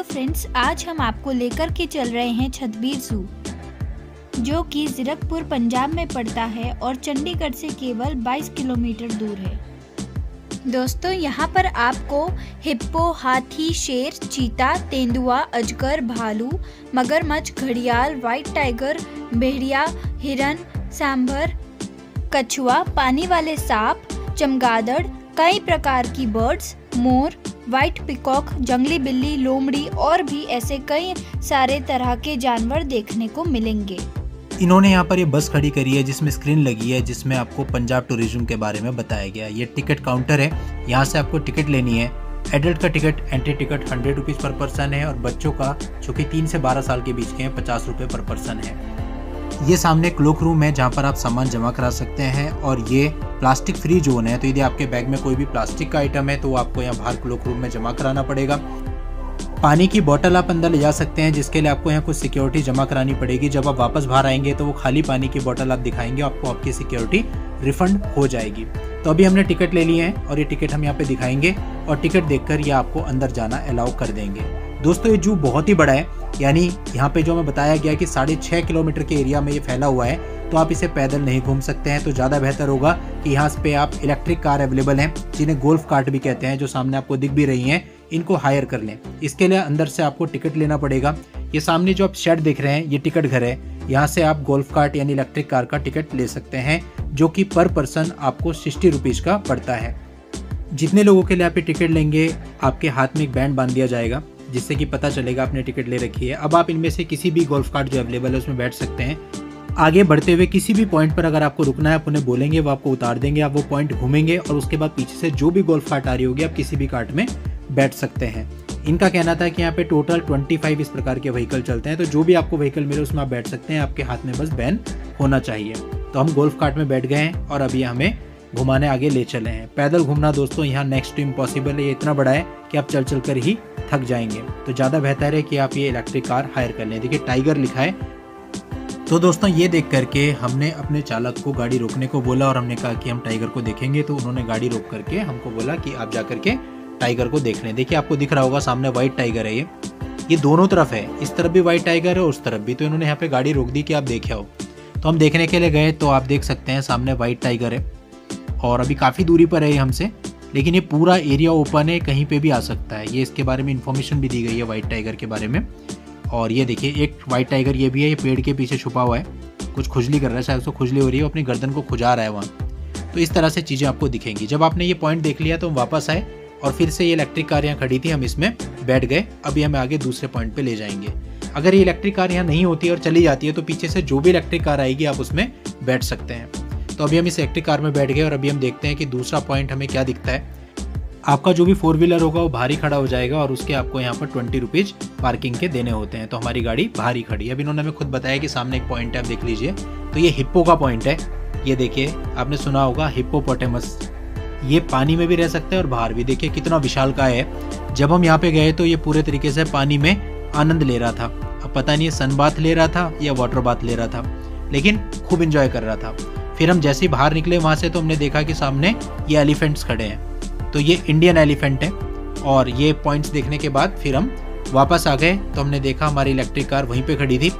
Friends, आज हम आपको लेकर के चल रहे हैं छतबीर ज़ू, जो कि ज़ीरकपुर पंजाब में पड़ता है और चंडीगढ़ से केवल 22 किलोमीटर दूर है। दोस्तों, यहाँ पर आपको हिप्पो, हाथी, शेर, चीता, तेंदुआ, अजगर, भालू, मगरमच्छ, घड़ियाल, व्हाइट टाइगर, भेड़िया, हिरन, सांभर, कछुआ, पानी वाले सांप, चमगादड़, कई प्रकार की बर्ड्स, मोर, व्हाइट पिकॉक, जंगली बिल्ली, लोमड़ी और भी ऐसे कई सारे तरह के जानवर देखने को मिलेंगे। इन्होंने यहाँ पर ये बस खड़ी करी है जिसमें स्क्रीन लगी है, जिसमें आपको पंजाब टूरिज्म के बारे में बताया गया है। ये टिकट काउंटर है, यहाँ से आपको टिकट लेनी है। एडल्ट का टिकट, एंट्री टिकट 100 रुपीज़ पर पर्सन है और बच्चों का, जो कि 3 से 12 साल के बीच के हैं, 50 रुपये पर पर्सन है। ये सामने क्लोक रूम है जहाँ पर आप सामान जमा करा सकते हैं और ये प्लास्टिक फ्री जोन है, तो यदि आपके बैग में कोई भी प्लास्टिक का आइटम है तो वो आपको यहाँ बाहर क्लोक रूम में जमा कराना पड़ेगा। पानी की बोतल आप अंदर ले जा सकते हैं, जिसके लिए आपको यहाँ कुछ सिक्योरिटी जमा करानी पड़ेगी। जब आप वापस बाहर आएंगे तो वो खाली पानी की बोतल आप दिखाएंगे, आपको आपकी सिक्योरिटी रिफंड हो जाएगी। तो अभी हमने टिकट ले लिए हैं और ये टिकट हम यहाँ पे दिखाएंगे और टिकट देखकर ये आपको अंदर जाना अलाउ कर देंगे। दोस्तों, ये जू बहुत ही बड़ा है, यानी यहाँ पे जो हमें बताया गया कि 6.5 किलोमीटर के एरिया में ये फैला हुआ है, तो आप इसे पैदल नहीं घूम सकते हैं। तो ज़्यादा बेहतर होगा कि यहाँ पे आप इलेक्ट्रिक कार अवेलेबल हैं, जिन्हें गोल्फ कार्ट भी कहते हैं, जो सामने आपको दिख भी रही हैं, इनको हायर कर लें। इसके लिए अंदर से आपको टिकट लेना पड़ेगा। ये सामने जो आप शेड देख रहे हैं, ये टिकट घर है। यहाँ से आप गोल्फ कार्ट यानी इलेक्ट्रिक कार का टिकट ले सकते हैं, जो कि पर पर्सन आपको 60 रुपीज़ का पड़ता है। जितने लोगों के लिए आप ये टिकट लेंगे, आपके हाथ में एक बैंड बांध दिया जाएगा, जिससे कि पता चलेगा आपने टिकट ले रखी है। अब आप इनमें से किसी भी गोल्फ कार्ट जो अवेलेबल है उसमें बैठ सकते हैं। आगे बढ़ते हुए किसी भी पॉइंट पर अगर आपको रुकना है, आप उन्हें बोलेंगे, वो आपको उतार देंगे। आप वो पॉइंट घूमेंगे और उसके बाद पीछे से जो भी गोल्फ कार्ट आ रही होगी, आप किसी भी कार्ट में बैठ सकते हैं। इनका कहना था कि यहाँ पे टोटल 25 इस प्रकार के व्हीकल चलते हैं, तो जो भी आपको व्हीकल मिले उसमें आप बैठ सकते हैं। आपके हाथ में बस बैन होना चाहिए। तो हम गोल्फ कार्ट में बैठ गए हैं और अभी हमें घुमाने आगे ले चले हैं। पैदल घूमना दोस्तों यहाँ नेक्स्ट टू इम्पॉसिबल है। ये इतना बड़ा है कि आप चल चल कर ही थक जाएंगे, तो ज़्यादा बेहतर है कि आप ये इलेक्ट्रिक कार हायर कर लें। देखिए टाइगर लिखा है। तो दोस्तों, ये देख करके हमने अपने चालक को गाड़ी रोकने को बोला और हमने कहा कि हम टाइगर को देखेंगे। तो उन्होंने गाड़ी रोक करके हमको बोला कि आप जा करके टाइगर को देख लें। देखिए आपको दिख रहा होगा सामने व्हाइट टाइगर है। ये दोनों तरफ है, इस तरफ भी व्हाइट टाइगर है, उस तरफ भी। तो इन्होंने यहाँ पे गाड़ी रोक दी कि आप देखे हो। तो हम देखने के लिए गए, तो आप देख सकते हैं सामने व्हाइट टाइगर है और अभी काफ़ी दूरी पर है ये हमसे, लेकिन ये पूरा एरिया ओपन है, कहीं पे भी आ सकता है। ये इसके बारे में इन्फॉर्मेशन भी दी गई है व्हाइट टाइगर के बारे में। और ये देखिए एक व्हाइट टाइगर ये भी है, ये पेड़ के पीछे छुपा हुआ है, कुछ खुजली कर रहा है, शायद उसको खुजली हो रही है, वो अपनी गर्दन को खुजा रहा है वहाँ। तो इस तरह से चीज़ें आपको दिखेंगी। जब आपने ये पॉइंट देख लिया तो हम वापस आए और फिर से ये इलेक्ट्रिक कार यहाँ खड़ी थी, हम इसमें बैठ गए। अभी हमें आगे दूसरे पॉइंट पर ले जाएंगे। अगर ये इलेक्ट्रिक कार यहाँ नहीं होती और चली जाती है तो पीछे से जो भी इलेक्ट्रिक कार आएगी आप उसमें बैठ सकते हैं। तो अभी हम इस इलेक्ट्रिक कार में बैठ गए और अभी हम देखते हैं कि दूसरा पॉइंट हमें क्या दिखता है। आपका जो भी 4 व्हीलर होगा वो बाहर ही खड़ा हो जाएगा और उसके आपको यहाँ पर 20 रुपीज़ पार्किंग के देने होते हैं। तो हमारी गाड़ी बाहर ही खड़ी है। अभी इन्होंने हमें खुद बताया कि सामने एक पॉइंट है, आप देख लीजिए। तो ये हिप्पो का पॉइंट है। ये देखिए, आपने सुना होगा हिप्पोपोटेमस। ये पानी में भी रह सकता है और बाहर भी। देखिए कितना विशालकाय है। जब हम यहाँ पे गए तो ये पूरे तरीके से पानी में आनंद ले रहा था। अब पता नहीं ये सन बाथ ले रहा था या वाटर बाथ ले रहा था, लेकिन खूब इंजॉय कर रहा था। फिर हम जैसे ही बाहर निकले वहाँ से, तो हमने देखा कि सामने ये एलिफेंट्स खड़े हैं। तो ये इंडियन एलिफेंट है। और ये पॉइंट्स देखने के बाद फिर हम वापस आ गए। तो हमने देखा हमारी इलेक्ट्रिक कार वहीं पे खड़ी थी,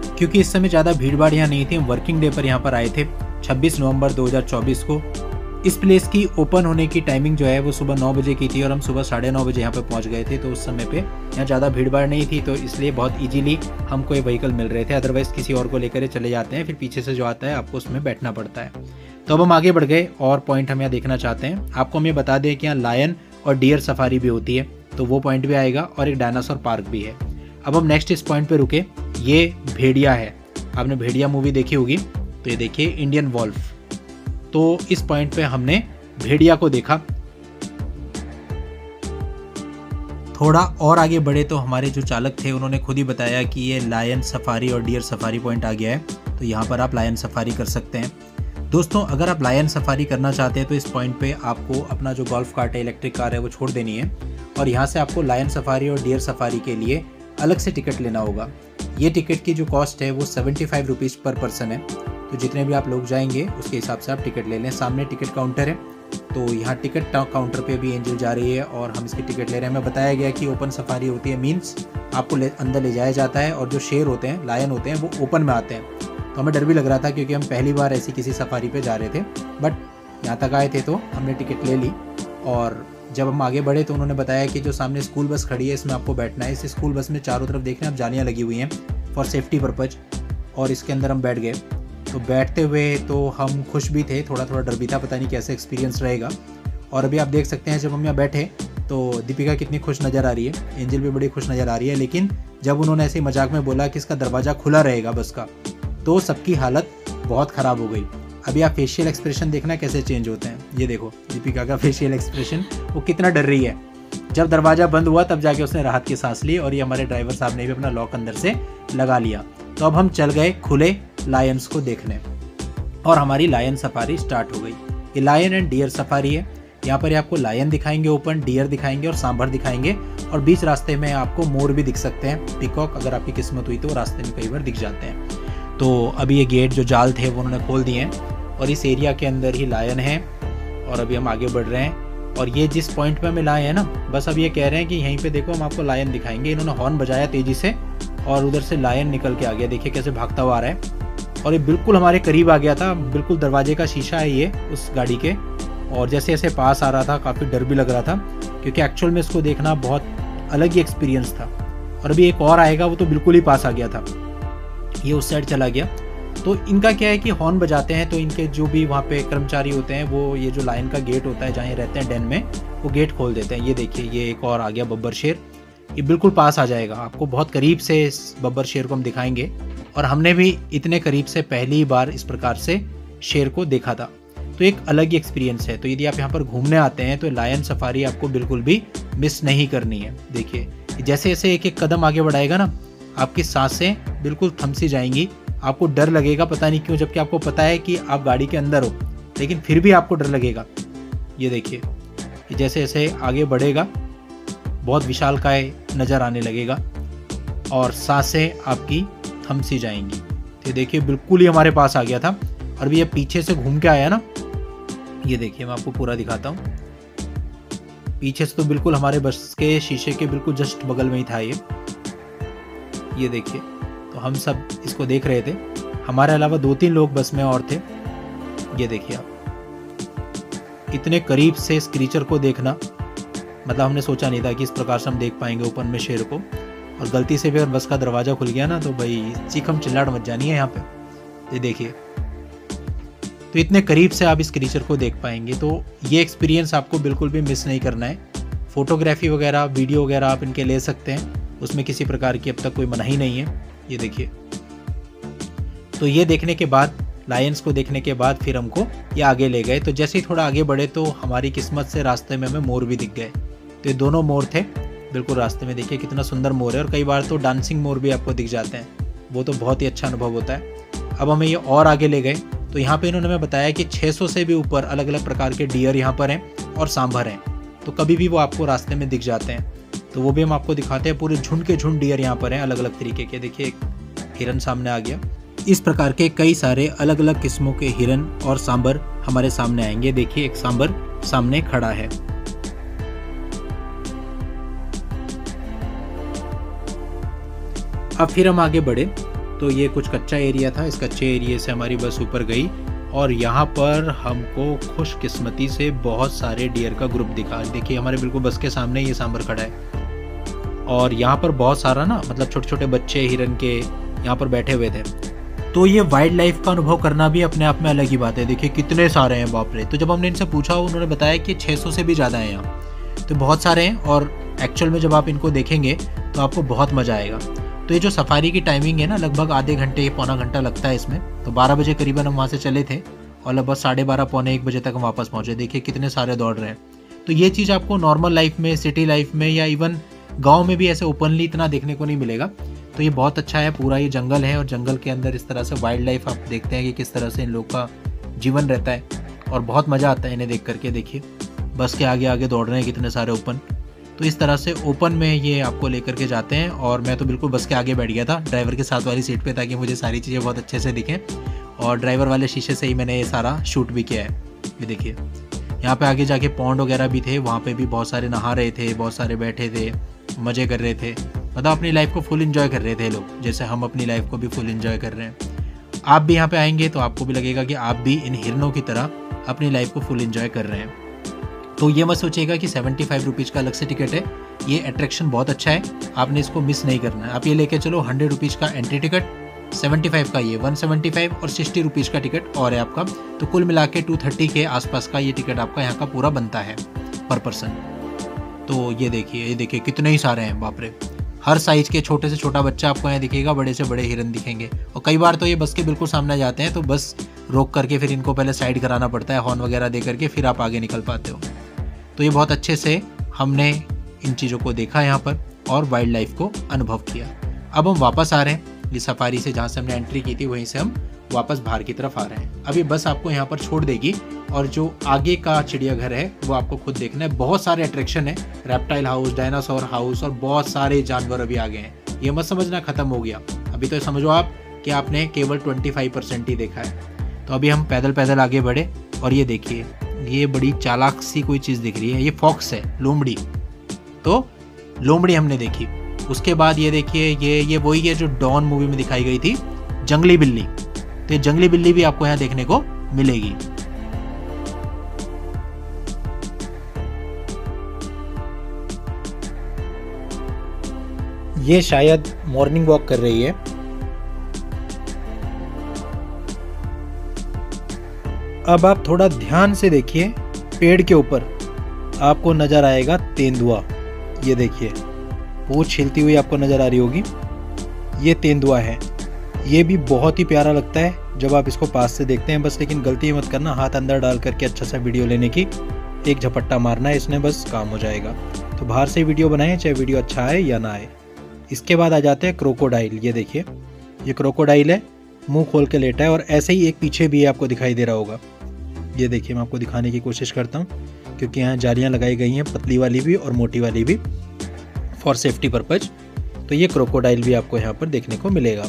क्योंकि इस समय ज़्यादा भीड़ भाड़ यहाँ नहीं थी। हम वर्किंग डे पर यहाँ पर आए थे 26 नवंबर 2024 को। इस प्लेस की ओपन होने की टाइमिंग जो है वो सुबह 9 बजे की थी और हम सुबह 9:30 बजे यहाँ पे पहुँच गए थे। तो उस समय पे यहाँ ज़्यादा भीड़ भाड़ नहीं थी, तो इसलिए बहुत इजीली हमको ये व्हीकल मिल रहे थे। अदरवाइज़ किसी और को लेकर चले जाते हैं, फिर पीछे से जो आता है आपको उसमें बैठना पड़ता है। तो अब हम आगे बढ़ गए और पॉइंट हम यहाँ देखना चाहते हैं। आपको हम ये बता दें कि यहाँ लायन और डियर सफारी भी होती है, तो वो पॉइंट भी आएगा और एक डायनासोर पार्क भी है। अब हम नेक्स्ट इस पॉइंट पे रुके। ये भेड़िया है, आपने भेड़िया मूवी देखी होगी। तो ये देखिए इंडियन वॉल्फ। तो इस पॉइंट पे हमने भेड़िया को देखा। थोड़ा और आगे बढ़े तो हमारे जो चालक थे उन्होंने खुद ही बताया कि ये लायन सफारी और डियर सफारी पॉइंट आ गया है, तो यहाँ पर आप लायन सफारी कर सकते हैं। दोस्तों, अगर आप लायन सफारी करना चाहते हैं तो इस पॉइंट पे आपको अपना जो गोल्फ कार्ट है, इलेक्ट्रिक कार है, वो छोड़ देनी है और यहाँ से आपको लायन सफारी और डियर सफारी के लिए अलग से टिकट लेना होगा। ये टिकट की जो कॉस्ट है वो 75 रुपीज़ पर पर्सन है। तो जितने भी आप लोग जाएंगे उसके हिसाब से आप टिकट ले लें। सामने टिकट काउंटर है, तो यहाँ टिकट काउंटर पे भी एंजल जा रही है और हम इसकी टिकट ले रहे हैं। हमें बताया गया कि ओपन सफारी होती है, मीन्स आपको अंदर ले जाया जाता है और जो शेर होते हैं, लायन होते हैं, वो ओपन में आते हैं। तो हमें डर भी लग रहा था क्योंकि हम पहली बार ऐसी किसी सफारी पे जा रहे थे, बट यहाँ तक आए थे तो हमने टिकट ले ली। और जब हम आगे बढ़े तो उन्होंने बताया कि जो सामने स्कूल बस खड़ी है इसमें आपको बैठना है। इस स्कूल बस में चारों तरफ देख रहे हैं आप, जालियाँ लगी हुई हैं फॉर सेफ्टी पर्पज़, और इसके अंदर हम बैठ गए। तो बैठते हुए तो हम खुश भी थे, थोड़ा थोड़ा डर भी था, पता नहीं कैसे एक्सपीरियंस रहेगा। और अभी आप देख सकते हैं जब हम यहाँ बैठे तो दीपिका कितनी खुश नज़र आ रही है, एंजल भी बड़ी खुश नज़र आ रही है। लेकिन जब उन्होंने ऐसे मजाक में बोला कि इसका दरवाज़ा खुला रहेगा बस का, तो सबकी हालत बहुत ख़राब हो गई। अभी आप फेशियल एक्सप्रेशन देखना कैसे चेंज होते हैं। ये देखो दीपिका का फेशियल एक्सप्रेशन, वो कितना डर रही है। जब दरवाज़ा बंद हुआ तब जाके उसने राहत की सांस ली और ये हमारे ड्राइवर साहब ने भी अपना लॉक अंदर से लगा लिया। तो अब हम चल गए खुले लायंस को देखने और हमारी लायन सफारी स्टार्ट हो गई। ये लायन एंड डियर सफारी है। यहाँ पर आपको लायन दिखाएंगे ओपन, डियर दिखाएंगे और सांभर दिखाएंगे, और बीच रास्ते में आपको मोर भी दिख सकते हैं, पीकॉक, अगर आपकी किस्मत हुई तो रास्ते में कई बार दिख जाते हैं। तो अभी ये गेट जो जाल थे वो उन्होंने खोल दिए हैं और इस एरिया के अंदर ही लायन है। और अभी हम आगे बढ़ रहे हैं और ये जिस पॉइंट पे हमें लाए हैं ना, बस अब ये कह रहे हैं कि यहीं पे देखो हम आपको लायन दिखाएंगे। इन्होंने हॉर्न बजाया तेज़ी से और उधर से लायन निकल के आ गया, देखिए कैसे भागता हुआ आ रहा है और ये बिल्कुल हमारे करीब आ गया था। बिल्कुल दरवाजे का शीशा है ये उस गाड़ी के, और जैसे जैसे पास आ रहा था काफ़ी डर भी लग रहा था क्योंकि एक्चुअल में इसको देखना बहुत अलग ही एक्सपीरियंस था। और अभी एक और आएगा, वो तो बिल्कुल ही पास आ गया था, ये उस साइड चला गया। तो इनका क्या है कि हॉर्न बजाते हैं तो इनके जो भी वहाँ पे कर्मचारी होते हैं वो ये जो लाइन का गेट होता है जहाँ ये रहते हैं डेन में, वो गेट खोल देते हैं। ये देखिए ये एक और आ गया बब्बर शेर, ये बिल्कुल पास आ जाएगा, आपको बहुत करीब से इस बब्बर शेर को हम दिखाएंगे। और हमने भी इतने करीब से पहली बार इस प्रकार से शेर को देखा था, तो एक अलग ही एक्सपीरियंस है। तो यदि आप यहाँ पर घूमने आते हैं तो लायन सफारी आपको बिल्कुल भी मिस नहीं करनी है। देखिए जैसे जैसे एक एक कदम आगे बढ़ाएगा ना, आपकी सांसें बिल्कुल थम सी जाएंगी, आपको डर लगेगा पता नहीं क्यों, जबकि आपको पता है कि आप गाड़ी के अंदर हो, लेकिन फिर भी आपको डर लगेगा। ये देखिए जैसे जैसे आगे बढ़ेगा बहुत विशालकाय नज़र आने लगेगा और सांसें आपकी थम सी जाएंगी। तो देखिए बिल्कुल ही हमारे पास आ गया था और भी ये पीछे से घूम के आया ना, ये देखिए मैं आपको पूरा दिखाता हूँ। पीछे से तो बिल्कुल हमारे बस के शीशे के बिल्कुल जस्ट बगल में ही था ये देखिए। तो हम सब इसको देख रहे थे, हमारे अलावा 2-3 लोग बस में और थे। ये देखिए आप इतने करीब से इस क्रीचर को देखना, मतलब हमने सोचा नहीं था कि इस प्रकार से हम देख पाएंगे ओपन में शेर को। और गलती से भी अगर बस का दरवाज़ा खुल गया ना तो भाई चीखम चिल्लाहट मच जानी है यहाँ पे। ये देखिए तो इतने करीब से आप इस क्रीचर को देख पाएंगे, तो ये एक्सपीरियंस आपको बिल्कुल भी मिस नहीं करना है। फोटोग्राफी वगैरह वीडियो वगैरह आप इनके ले सकते हैं, उसमें किसी प्रकार की अब तक कोई मनाही नहीं है। ये देखिए तो ये देखने के बाद, लायंस को देखने के बाद फिर हमको ये आगे ले गए। तो जैसे ही थोड़ा आगे बढ़े तो हमारी किस्मत से रास्ते में हमें मोर भी दिख गए। तो ये दोनों मोर थे बिल्कुल रास्ते में, देखिए कितना सुंदर मोर है। और कई बार तो डांसिंग मोर भी आपको दिख जाते हैं, वो तो बहुत ही अच्छा अनुभव होता है। अब हमें ये और आगे ले गए तो यहाँ पे इन्होंने हमें बताया कि 600 से भी ऊपर अलग अलग प्रकार के डियर यहाँ पर हैं और सांभर हैं, तो कभी भी वो आपको रास्ते में दिख जाते हैं। तो वो भी हम आपको दिखाते हैं, पूरे झुंड के झुंड डियर यहाँ पर हैं अलग अलग तरीके के। देखिए एक हिरन सामने आ गया, इस प्रकार के कई सारे अलग अलग किस्मों के हिरन और सांभर हमारे सामने आएंगे। देखिए एक सांभर सामने खड़ा है। अब फिर हम आगे बढ़े तो ये कुछ कच्चा एरिया था, इस कच्चे एरिया से हमारी बस ऊपर गई और यहाँ पर हमको खुशकिस्मती से बहुत सारे डियर का ग्रुप दिखा। देखिए हमारे बिल्कुल बस के सामने ये सांभर खड़ा है और यहाँ पर बहुत सारा ना, मतलब छोटे छोटे बच्चे हिरन के यहाँ पर बैठे हुए थे। तो ये वाइल्ड लाइफ का अनुभव करना भी अपने आप में अलग ही बात है। देखिए कितने सारे हैं, बाप रे। तो जब हमने इनसे पूछा उन्होंने बताया कि 600 से भी ज़्यादा हैं यहाँ, तो बहुत सारे हैं और एक्चुअल में जब आप इनको देखेंगे तो आपको बहुत मज़ा आएगा। तो ये जो सफारी की टाइमिंग है ना, लगभग आधे घंटे पौना घंटा लगता है इसमें। तो 12 बजे करीबन हम वहाँ से चले थे और लगभग 12:30 पौने 1 बजे तक हम वापस पहुँचे। देखिए कितने सारे दौड़ रहे हैं। तो ये चीज़ आपको नॉर्मल लाइफ में, सिटी लाइफ में या इवन गाँव में भी ऐसे ओपनली इतना देखने को नहीं मिलेगा। तो ये बहुत अच्छा है। पूरा ये जंगल है और जंगल के अंदर इस तरह से वाइल्ड लाइफ आप देखते हैं कि किस तरह से इन लोग का जीवन रहता है और बहुत मज़ा आता है इन्हें देख करके। देखिए बस के आगे आगे दौड़ रहे हैं कितने सारे ओपन। तो इस तरह से ओपन में ये आपको लेकर के जाते हैं और मैं तो बिल्कुल बस के आगे बैठ गया था, ड्राइवर के साथ वाली सीट पे, ताकि मुझे सारी चीज़ें बहुत अच्छे से दिखें। और ड्राइवर वाले शीशे से ही मैंने ये सारा शूट भी किया है। ये देखिए यहाँ पे आगे जाके पॉन्ड वगैरह भी थे, वहाँ पे भी बहुत सारे नहा रहे थे, बहुत सारे बैठे थे, मज़े कर रहे थे, मतलब अपनी लाइफ को फुल एंजॉय कर रहे थे लोग, जैसे हम अपनी लाइफ को भी फुल एंजॉय कर रहे हैं। आप भी यहाँ पे आएंगे तो आपको भी लगेगा कि आप भी इन हिरनों की तरह अपनी लाइफ को फुल एंजॉय कर रहे हैं। तो ये मत सोचिएगा कि 75 रुपीज़ का अलग से टिकट है, ये अट्रैक्शन बहुत अच्छा है, आपने इसको मिस नहीं करना है। आप ये लेके चलो 100 रुपीज़ का एंट्री टिकट, 75 का ये 175 और 60 रुपीज़ का टिकट और है आपका, तो कुल मिला के 230 के आसपास का ये टिकट आपका यहाँ का पूरा बनता है पर पर्सन। तो ये देखिए कितने ही सारे हैं, बाप रे। हर साइज़ के छोटे से छोटा बच्चा आपको यहाँ दिखेगा, बड़े से बड़े हिरन दिखेंगे। और कई बार तो ये बस के बिल्कुल सामने जाते हैं, तो बस रोक करके फिर इनको पहले साइड कराना पड़ता है, हॉर्न वगैरह दे करके, फिर आप आगे निकल पाते हो। तो ये बहुत अच्छे से हमने इन चीज़ों को देखा यहाँ पर और वाइल्ड लाइफ को अनुभव किया। अब हम वापस आ रहे हैं इस सफारी से, जहाँ से हमने एंट्री की थी वहीं से हम वापस बाहर की तरफ आ रहे हैं। अब ये बस आपको यहाँ पर छोड़ देगी और जो आगे का चिड़ियाघर है वो आपको खुद देखना है। बहुत सारे अट्रैक्शन है, रेप्टाइल हाउस, डायनासोर हाउस और बहुत सारे जानवर अभी आ गए हैं। ये मत समझना ख़त्म हो गया, अभी तो समझो आप कि आपने केवल 25% ही देखा है। तो अभी हम पैदल पैदल आगे बढ़े और ये देखिए, ये बड़ी चालाक सी कोई चीज़ दिख रही है, ये फॉक्स है, लोमड़ी। तो लोमड़ी हमने देखी। उसके बाद ये देखिए, ये वही है जो डॉन मूवी में दिखाई गई थी, जंगली बिल्ली। तो ये जंगली बिल्ली भी आपको यहाँ देखने को मिलेगी। ये शायद मॉर्निंग वॉक कर रही है। अब आप थोड़ा ध्यान से देखिए, पेड़ के ऊपर आपको नजर आएगा तेंदुआ। ये देखिए, पूंछ हिलती हुई आपको नजर आ रही होगी, ये तेंदुआ है। ये भी बहुत ही प्यारा लगता है जब आप इसको पास से देखते हैं। बस लेकिन गलती मत करना हाथ अंदर डाल करके अच्छा सा वीडियो लेने की, एक झपट्टा मारना है इसने, बस काम हो जाएगा। तो बाहर से वीडियो बनाएं, चाहे वीडियो अच्छा आए या ना आए। इसके बाद आ जाते हैं क्रोकोडाइल। ये देखिए, ये क्रोकोडाइल है, मुंह खोल के लेटा है और ऐसे ही एक पीछे भी आपको दिखाई दे रहा होगा। ये देखिए, मैं आपको दिखाने की कोशिश करता हूँ क्योंकि यहाँ जालियाँ लगाई गई हैं, पतली वाली भी और मोटी वाली भी, फॉर सेफ्टी पर्पज। तो ये क्रोकोडाइल भी आपको यहाँ पर देखने को मिलेगा।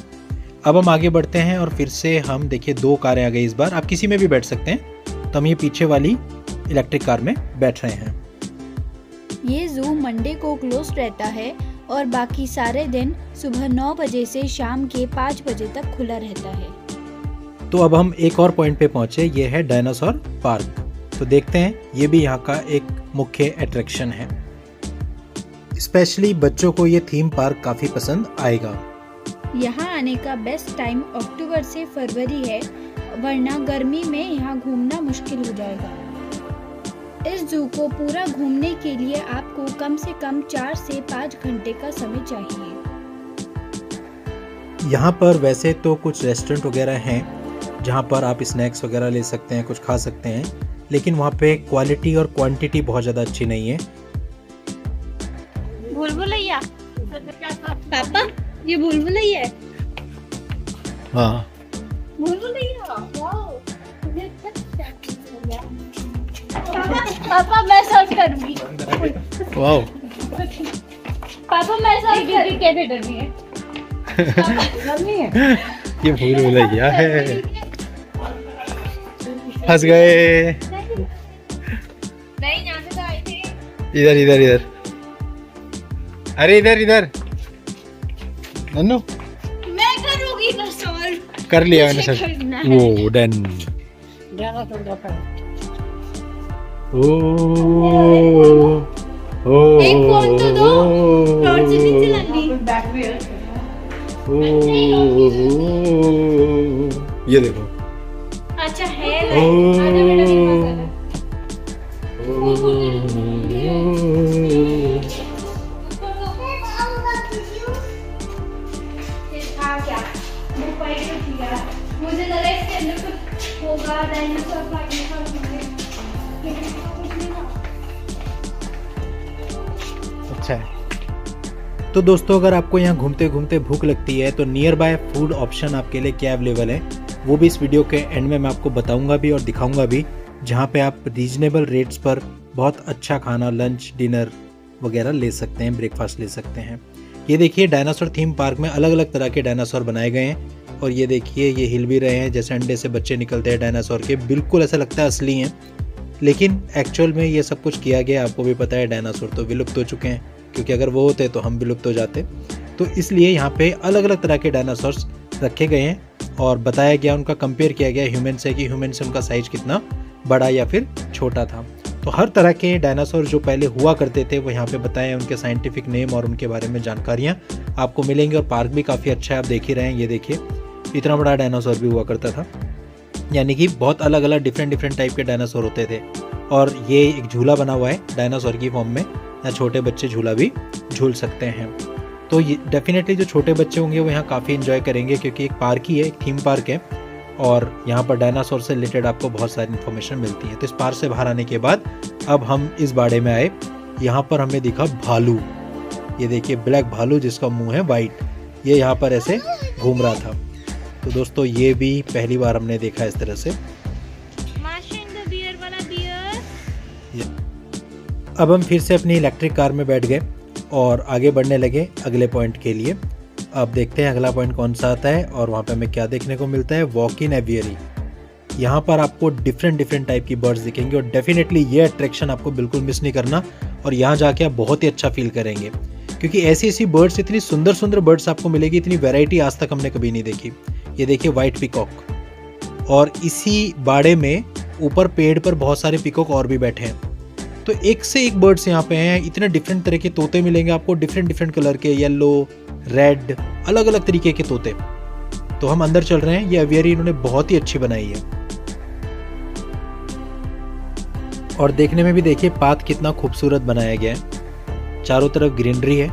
अब हम आगे बढ़ते हैं और फिर से हम देखिए 2 कारें आ गई इस बार, आप किसी में भी बैठ सकते हैं। तो हम ये पीछे वाली इलेक्ट्रिक कार में बैठ रहे हैं। ये जू मंडे को क्लोज रहता है और बाकी सारे दिन सुबह 9 बजे से शाम के 5 बजे तक खुला रहता है। तो अब हम एक और पॉइंट पे पहुंचे, ये है डायनासोर पार्क। तो देखते हैं, ये भी यहाँ का एक मुख्य अट्रैक्शन है। स्पेशली बच्चों को ये थीम पार्क काफ़ी पसंद आएगा। यहाँ आने का बेस्ट टाइम अक्टूबर से फरवरी है, वरना गर्मी में यहाँ घूमना मुश्किल हो जाएगा। इस जू को पूरा घूमने के लिए आपको कम से कम 4 से 5 घंटे का समय चाहिए। यहाँ पर वैसे तो कुछ रेस्टोरेंट वगैरह हैं जहाँ पर आप स्नैक्स वगैरह ले सकते हैं, कुछ खा सकते हैं, लेकिन वहाँ पे क्वालिटी और क्वांटिटी बहुत ज़्यादा अच्छी नहीं है। भूलभुलैया पापा, ये भूलभुलैया है। हाँ, भूलभुलैया, पापा मैं सर्च करूंगी। वाओ, पापा मैं सर्च करूंगी। कैसे डरनी है? ये भूलभुलैया है। फंस गए। नहीं, यहाँ से तो आए थे। इधर इधर इधर, अरे इधर इधर नन्नू, मैं करूंगी ना सॉल्व। कर लिया मैंने सर। वो डन। ओ एक फोन तो दो, टॉर्च नहीं चलानी। ये देखो, अच्छा है, आजा बेटा मेरे पास। मुझे लगा इसके अंदर कुछ होगा, डायनासोर अच्छा है। तो दोस्तों, अगर आपको यहाँ घूमते घूमते भूख लगती है तो नियर बाय फूड ऑप्शन आपके लिए क्या अवेलेबल है, वो भी इस वीडियो के एंड में मैं आपको बताऊंगा भी और दिखाऊंगा भी, जहाँ पे आप रीजनेबल रेट्स पर बहुत अच्छा खाना, लंच, डिनर वगैरह ले सकते हैं, ब्रेकफास्ट ले सकते हैं। ये देखिए, डायनासोर थीम पार्क में अलग अलग तरह के डायनासोर बनाए गए हैं और ये देखिए, ये हिल भी रहे हैं जैसे अंडे से बच्चे निकलते हैं डायनासोर के, बिल्कुल ऐसा लगता है असली हैं। लेकिन एक्चुअल में ये सब कुछ किया गया। आपको भी पता है डायनासोर तो विलुप्त हो चुके हैं, क्योंकि अगर वो होते तो हम विलुप्त हो जाते। तो इसलिए यहाँ पे अलग अलग तरह के डायनासोर्स रखे गए हैं और बताया गया, उनका कंपेयर किया गया ह्यूमन से कि ह्यूमन से उनका साइज कितना बड़ा या फिर छोटा था। तो हर तरह के डायनासोर जो पहले हुआ करते थे वो यहाँ पे बताए, उनके साइंटिफिक नेम और उनके बारे में जानकारियाँ आपको मिलेंगी। और पार्क भी काफ़ी अच्छा है, आप देख ही रहे हैं। ये देखिए इतना बड़ा डायनासोर भी हुआ करता था, यानी कि बहुत अलग अलग डिफरेंट टाइप के डायनासोर होते थे। और ये एक झूला बना हुआ है डायनासोर की फॉर्म में, यहाँ छोटे बच्चे झूला भी झूल सकते हैं। तो ये डेफिनेटली जो छोटे बच्चे होंगे वो यहाँ काफ़ी इन्जॉय करेंगे, क्योंकि एक पार्क ही है, एक थीम पार्क है और यहाँ पर डायनासोर से रिलेटेड आपको बहुत सारी इन्फॉर्मेशन मिलती है। तो इस पार्क से बाहर आने के बाद अब हम इस बाड़े में आए। यहाँ पर हमें दिखा भालू, ये देखिए ब्लैक भालू जिसका मुंह है वाइट, ये यहाँ पर ऐसे घूम रहा था। तो दोस्तों ये भी पहली बार हमने देखा इस तरह से। अब हम फिर से अपनी इलेक्ट्रिक कार में बैठ गए और आगे बढ़ने लगे अगले पॉइंट के लिए। अब देखते हैं अगला पॉइंट कौन सा आता है और वहाँ पे हमें क्या देखने को मिलता है। वॉक इन एवियरी, यहाँ पर आपको डिफरेंट टाइप की बर्ड्स दिखेंगे और डेफिनेटली ये अट्रैक्शन आपको बिल्कुल मिस नहीं करना। और यहाँ जाके आप बहुत ही अच्छा फील करेंगे, क्योंकि ऐसी बर्ड्स, इतनी सुंदर बर्ड्स आपको मिलेगी, इतनी वैरायटी आज तक हमने कभी नहीं देखी। ये देखिए वाइट पिकॉक, और इसी बाड़े में ऊपर पेड़ पर बहुत सारे पिकॉक और भी बैठे हैं। तो एक से एक बर्ड्स यहाँ पे हैं, इतने डिफरेंट तरह के तोते मिलेंगे आपको, डिफरेंट कलर के, येलो, रेड, अलग अलग तरीके के तोते। तो हम अंदर चल रहे हैं। ये एवियरी इन्होंने बहुत ही अच्छी बनाई है और देखने में भी देखिए पाथ कितना खूबसूरत बनाया गया है, चारों तरफ ग्रीनरी है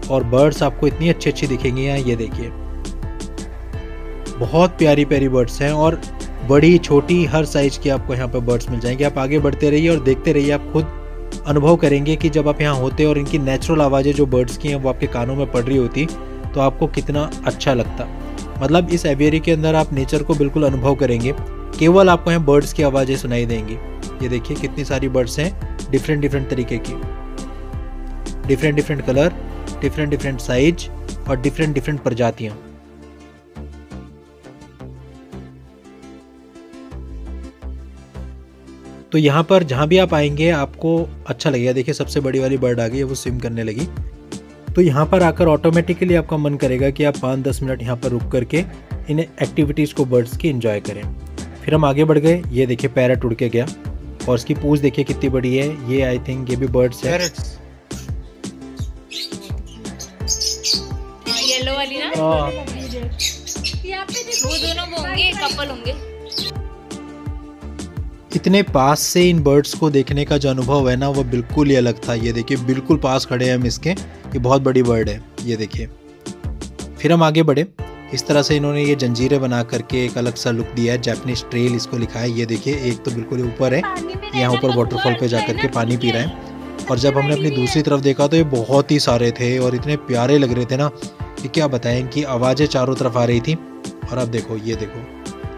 और बर्ड्स आपको इतनी अच्छी दिखेंगी यहाँ। ये देखिए बहुत प्यारी बर्ड्स हैं और बड़ी छोटी हर साइज की आपको यहाँ पर बर्ड्स मिल जाएंगे। आप आगे बढ़ते रहिए और देखते रहिए, आप खुद अनुभव करेंगे कि जब आप यहाँ होते और इनकी नेचुरल आवाज़ें जो बर्ड्स की हैं वो आपके कानों में पड़ रही होती तो आपको कितना अच्छा लगता। मतलब इस एवियरी के अंदर आप नेचर को बिल्कुल अनुभव करेंगे, केवल आपको यहाँ बर्ड्स की आवाज़ें सुनाई देंगी। ये देखिए कितनी सारी बर्ड्स हैं, डिफरेंट तरीके की, डिफरेंट कलर, डिफरेंट साइज और डिफरेंट प्रजातियाँ। तो यहाँ पर जहाँ भी आप आएंगे आपको अच्छा लगेगा। देखिए सबसे बड़ी वाली बर्ड आ गई है, वो स्विम करने लगी। तो यहाँ पर आकर ऑटोमेटिकली आपका मन करेगा कि आप 5-10 मिनट यहाँ पर रुक करके इन एक्टिविटीज़ को बर्ड्स की एंजॉय करें। फिर हम आगे बढ़ गए। ये देखिए पैरट उड़ के गया और इसकी पूंछ देखिए कितनी बड़ी है। ये आई थिंक ये भी बर्ड्स है, येलो वाली ना, यहाँ पे देखो वो दोनों होंगे, कपल होंगे। इतने पास से इन बर्ड्स को देखने का जो अनुभव है ना वो बिल्कुल ही अलग था। ये देखिए बिल्कुल पास खड़े हैं हम इसके, ये बहुत बड़ी बर्ड है। ये देखिए फिर हम आगे बढ़े। इस तरह से इन्होंने ये जंजीरें बना करके एक अलग सा लुक दिया है, जैपनीज ट्रेल इसको लिखा है। ये देखिए एक तो बिल्कुल ऊपर है, यहाँ ऊपर वाटरफॉल पे जा करके पानी पी रहे हैं। और जब हमने अपनी दूसरी तरफ देखा तो ये बहुत ही सारे थे और इतने प्यारे लग रहे थे ना कि क्या बताएं, इनकी आवाज़ें चारों तरफ आ रही थी। और अब देखो ये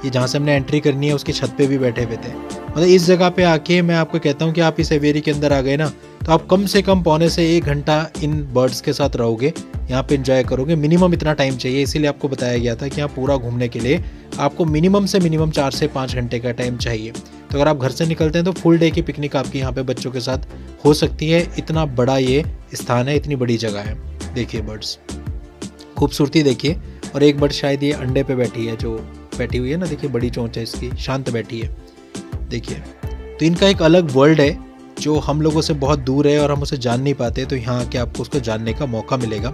जहाँ से हमने एंट्री करनी है उसकी छत पे भी बैठे हुए थे। मतलब इस जगह पे आके मैं आपको कहता हूँ कि आप इस एवियरी के अंदर आ गए ना तो आप कम से कम पौने से 1 घंटा इन बर्ड्स के साथ रहोगे, यहाँ पे एंजॉय करोगे। मिनिमम इतना टाइम चाहिए, इसीलिए आपको बताया गया था कि यहाँ पूरा घूमने के लिए आपको मिनिमम से मिनिमम 4 से 5 घंटे का टाइम चाहिए। तो अगर आप घर से निकलते हैं तो फुल डे की पिकनिक आपकी यहाँ पे बच्चों के साथ हो सकती है। इतना बड़ा ये स्थान है, इतनी बड़ी जगह है। देखिए बर्ड्स खूबसूरती देखिए। और एक बर्ड शायद ये अंडे पे बैठी है, जो बैठी हुई है ना, देखिए बड़ी चोंच है इसकी, शांत बैठी है। देखिए तो इनका एक अलग वर्ल्ड है जो हम लोगों से बहुत दूर है और हम उसे जान नहीं पाते। तो यहाँ आके आपको उसको जानने का मौका मिलेगा।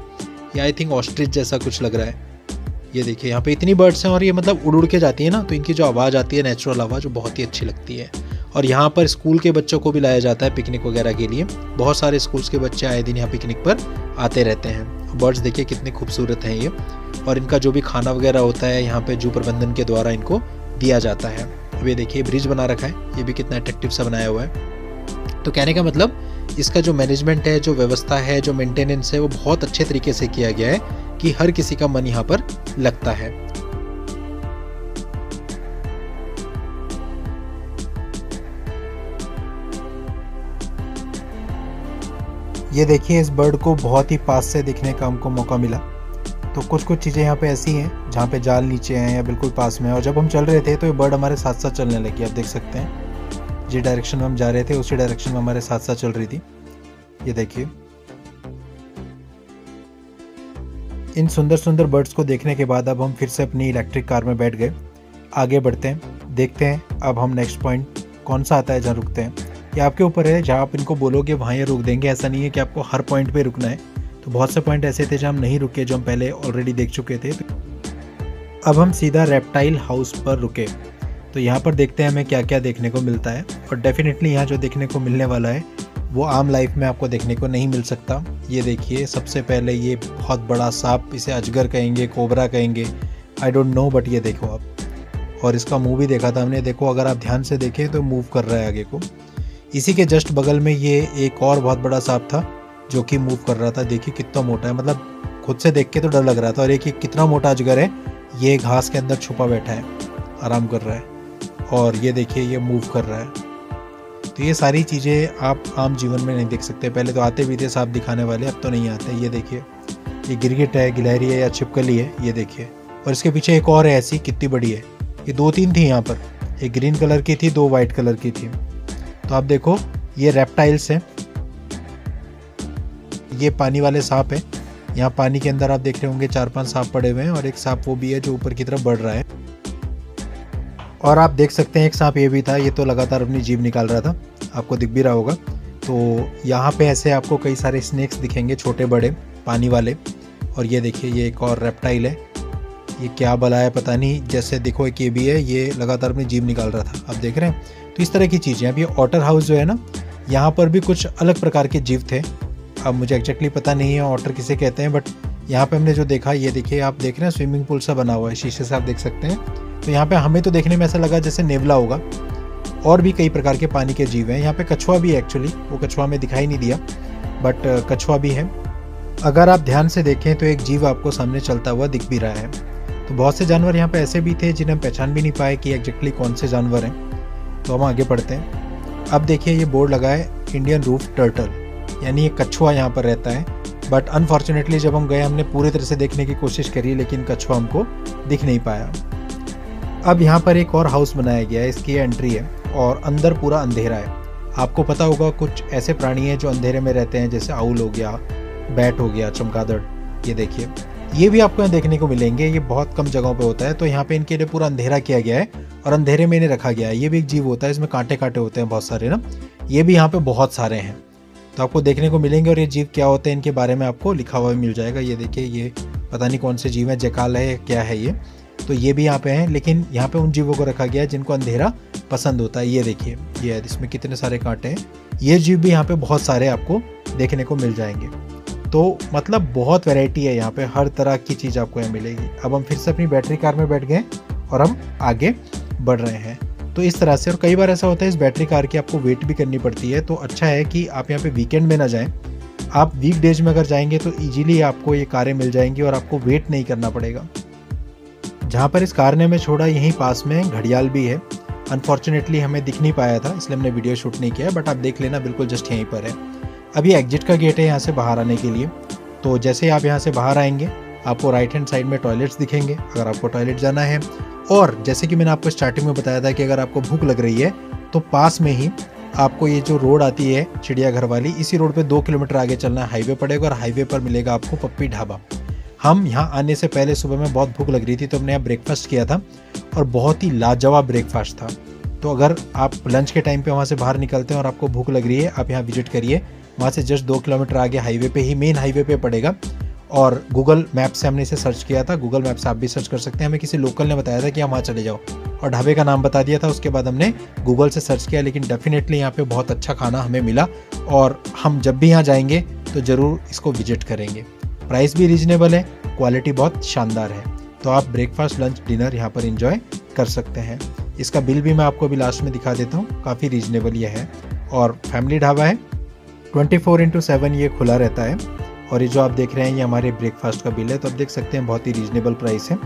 ये आई थिंक ऑस्ट्रिच जैसा कुछ लग रहा है। ये देखिए यहाँ पे इतनी बर्ड्स हैं और ये मतलब उड़ के जाती है ना, तो इनकी जो आवाज़ आती है, नेचुरल आवाज़, वो बहुत ही अच्छी लगती है। और यहाँ पर स्कूल के बच्चों को भी लाया जाता है पिकनिक वगैरह के लिए। बहुत सारे स्कूल्स के बच्चे आए दिन यहाँ पिकनिक पर आते रहते हैं। बर्ड्स देखिए कितने खूबसूरत हैं ये। और इनका जो भी खाना वगैरह होता है यहाँ पे जू प्रबंधन के द्वारा इनको दिया जाता है। अब ये देखिए ब्रिज बना रखा है, ये भी कितना अट्रैक्टिव सा बनाया हुआ है। तो कहने का मतलब इसका जो मैनेजमेंट है, जो व्यवस्था है, जो मेंटेनेंस है, वो बहुत अच्छे तरीके से किया गया है कि हर किसी का मन यहाँ पर लगता है। ये देखिए इस बर्ड को बहुत ही पास से देखने का हमको मौका मिला। तो कुछ चीज़ें यहाँ पे ऐसी हैं जहाँ पे जाल नीचे हैं या बिल्कुल पास में है। और जब हम चल रहे थे तो ये बर्ड हमारे साथ साथ चलने लगी, आप देख सकते हैं। जिस डायरेक्शन में हम जा रहे थे उसी डायरेक्शन में हमारे साथ साथ चल रही थी। ये देखिए, इन सुंदर सुंदर बर्ड्स को देखने के बाद अब हम फिर से अपनी इलेक्ट्रिक कार में बैठ गए। आगे बढ़ते हैं, देखते हैं अब हम नेक्स्ट पॉइंट कौन सा आता है जहाँ रुकते हैं। ये आपके ऊपर है, जहाँ आप इनको बोलोगे वहाँ ये रुक देंगे। ऐसा नहीं है कि आपको हर पॉइंट पे रुकना है। तो बहुत से पॉइंट ऐसे थे जहाँ हम नहीं रुके, जो हम पहले ऑलरेडी देख चुके थे। अब हम सीधा रेप्टाइल हाउस पर रुके। तो यहाँ पर देखते हैं हमें क्या क्या देखने को मिलता है। और डेफिनेटली यहाँ जो देखने को मिलने वाला है वो आम लाइफ में आपको देखने को नहीं मिल सकता। ये देखिए, सबसे पहले ये बहुत बड़ा सांप, इसे अजगर कहेंगे, कोबरा कहेंगे, आई डोंट नो, बट ये देखो आप। और इसका मुंह भी देखा था हमने, देखो अगर आप ध्यान से देखें तो मूव कर रहा है आगे को। इसी के जस्ट बगल में ये एक और बहुत बड़ा सांप था जो कि मूव कर रहा था। देखिए कितना मोटा है, मतलब खुद से देख के तो डर लग रहा था। और एक कितना मोटा अजगर है, ये घास के अंदर छुपा बैठा है, आराम कर रहा है। और ये देखिए ये मूव कर रहा है। तो ये सारी चीज़ें आप आम जीवन में नहीं देख सकते। पहले तो आते भी थे सांप दिखाने वाले, अब तो नहीं आते। ये देखिए, ये गिरगिट है, गिलहरी है या छिपकली है, ये देखिए। और इसके पीछे एक और है, ऐसी कितनी बड़ी है। ये 2-3 थी यहाँ पर, एक ग्रीन कलर की थी, 2 वाइट कलर की थी। तो आप देखो ये रेप्टाइल्स हैं, ये पानी वाले सांप हैं। यहाँ पानी के अंदर आप देख रहे होंगे 4-5 सांप पड़े हुए हैं और एक सांप वो भी है जो ऊपर की तरफ बढ़ रहा है। और आप देख सकते हैं एक सांप ये भी था, ये तो लगातार अपनी जीभ निकाल रहा था, आपको दिख भी रहा होगा। तो यहाँ पे ऐसे आपको कई सारे स्नेक्स दिखेंगे, छोटे बड़े पानी वाले। और ये देखिए ये एक और रेप्टाइल है, ये क्या बला है पता नहीं। जैसे देखो एक ये भी है, ये लगातार अपनी जीभ निकाल रहा था, आप देख रहे हैं। तो इस तरह की चीज़ें। अब ये ऑटर हाउस जो है ना, यहाँ पर भी कुछ अलग प्रकार के जीव थे। अब मुझे एक्जैक्टली पता नहीं है ऑटर किसे कहते हैं, बट यहाँ पे हमने जो देखा, ये देखिए आप देख रहे हैं स्विमिंग पूल सा बना हुआ है, शीशे से आप देख सकते हैं। तो यहाँ पे हमें तो देखने में ऐसा लगा जैसे नेवला होगा। और भी कई प्रकार के पानी के जीव हैं। यहाँ पे कछुआ भी है, एक्चुअली वो कछुआ में दिखाई नहीं दिया, बट कछुआ भी है। अगर आप ध्यान से देखें तो एक जीव आपको सामने चलता हुआ दिख भी रहा है। तो बहुत से जानवर यहाँ पे ऐसे भी थे जिन्हें हम पहचान भी नहीं पाए कि एग्जैक्टली कौन से जानवर हैं। तो हम आगे बढ़ते हैं। अब देखिए ये बोर्ड लगा है इंडियन रूफ टर्टल, यानी ये कछुआ यहाँ पर रहता है। बट अनफॉर्चुनेटली जब हम गए हमने पूरी तरह से देखने की कोशिश करी, लेकिन कछुआ हमको दिख नहीं पाया। अब यहाँ पर एक और हाउस बनाया गया है, इसकी एंट्री है और अंदर पूरा अंधेरा है। आपको पता होगा कुछ ऐसे प्राणी हैं जो अंधेरे में रहते हैं, जैसे आउल हो गया, बैट हो गया, चमगादड़। ये देखिए ये भी आपको यहाँ देखने को मिलेंगे। ये बहुत कम जगहों पे होता है। तो यहाँ पे इनके लिए पूरा अंधेरा किया गया है और अंधेरे में इन्हें रखा गया है। ये भी एक जीव होता है, इसमें कांटे कांटे होते हैं बहुत सारे ना, ये भी यहाँ पे बहुत सारे हैं। तो आपको देखने को मिलेंगे। और ये जीव क्या होते हैं इनके बारे में आपको लिखा हुआ भी मिल जाएगा। ये देखिए ये पता नहीं कौन से जीव है, जकाल है क्या है ये। तो ये भी यहाँ पे हैं, लेकिन यहाँ पे उन जीवों को रखा गया है जिनको अंधेरा पसंद होता है। ये देखिए ये इसमें कितने सारे कांटे हैं। ये जीव भी यहाँ पे बहुत सारे आपको देखने को मिल जाएंगे। तो मतलब बहुत वैरायटी है यहाँ पे, हर तरह की चीज़ आपको यहाँ मिलेगी। अब हम फिर से अपनी बैटरी कार में बैठ गए और हम आगे बढ़ रहे हैं। तो इस तरह से। और कई बार ऐसा होता है इस बैटरी कार की आपको वेट भी करनी पड़ती है। तो अच्छा है कि आप यहाँ पे वीकेंड में ना जाएं, आप वीकडेज में अगर जाएंगे तो ईजिली आपको ये कारें मिल जाएंगी और आपको वेट नहीं करना पड़ेगा। जहाँ पर इस कार ने हमें छोड़ा यहीं पास में घड़ियाल भी है। अनफॉर्चुनेटली हमें दिख नहीं पाया था, इसलिए हमने वीडियो शूट नहीं किया, बट आप देख लेना बिल्कुल जस्ट यहीं पर है। अभी एग्जिट का गेट है यहाँ से बाहर आने के लिए। तो जैसे आप यहाँ से बाहर आएंगे आपको राइट हैंड साइड में टॉयलेट्स दिखेंगे अगर आपको टॉयलेट जाना है। और जैसे कि मैंने आपको स्टार्टिंग में बताया था कि अगर आपको भूख लग रही है तो पास में ही आपको ये जो रोड आती है चिड़ियाघर वाली, इसी रोड पे 2 किलोमीटर आगे चलना है, हाईवे पड़ेगा और हाईवे पर मिलेगा आपको पप्पी ढाबा। हम यहाँ आने से पहले सुबह में बहुत भूख लग रही थी तो हमने यहाँ ब्रेकफास्ट किया था और बहुत ही लाजवाब ब्रेकफास्ट था। तो अगर आप लंच के टाइम पे वहाँ से बाहर निकलते हैं और आपको भूख लग रही है, आप यहाँ विजिट करिए। वहाँ से जस्ट 2 किलोमीटर आगे हाईवे पे ही, मेन हाईवे पे पड़ेगा। और गूगल मैप से हमने इसे सर्च किया था, गूगल मैप से आप भी सर्च कर सकते हैं। हमें किसी लोकल ने बताया था कि आप वहाँ चले जाओ और ढाबे का नाम बता दिया था। उसके बाद हमने गूगल से सर्च किया, लेकिन डेफिनेटली यहाँ पे बहुत अच्छा खाना हमें मिला और हम जब भी यहाँ जाएंगे तो ज़रूर इसको विजिट करेंगे। प्राइस भी रीजनेबल है, क्वालिटी बहुत शानदार है। तो आप ब्रेकफास्ट, लंच, डिनर यहाँ पर इंजॉय कर सकते हैं। इसका बिल भी मैं आपको अभी लास्ट में दिखा देता हूँ, काफ़ी रीजनेबल ये है। और फैमिली ढाबा है, 24/7 ये खुला रहता है। और ये जो आप देख रहे हैं ये हमारे ब्रेकफास्ट का बिल है। तो आप देख सकते हैं बहुत ही रीजनेबल प्राइस है।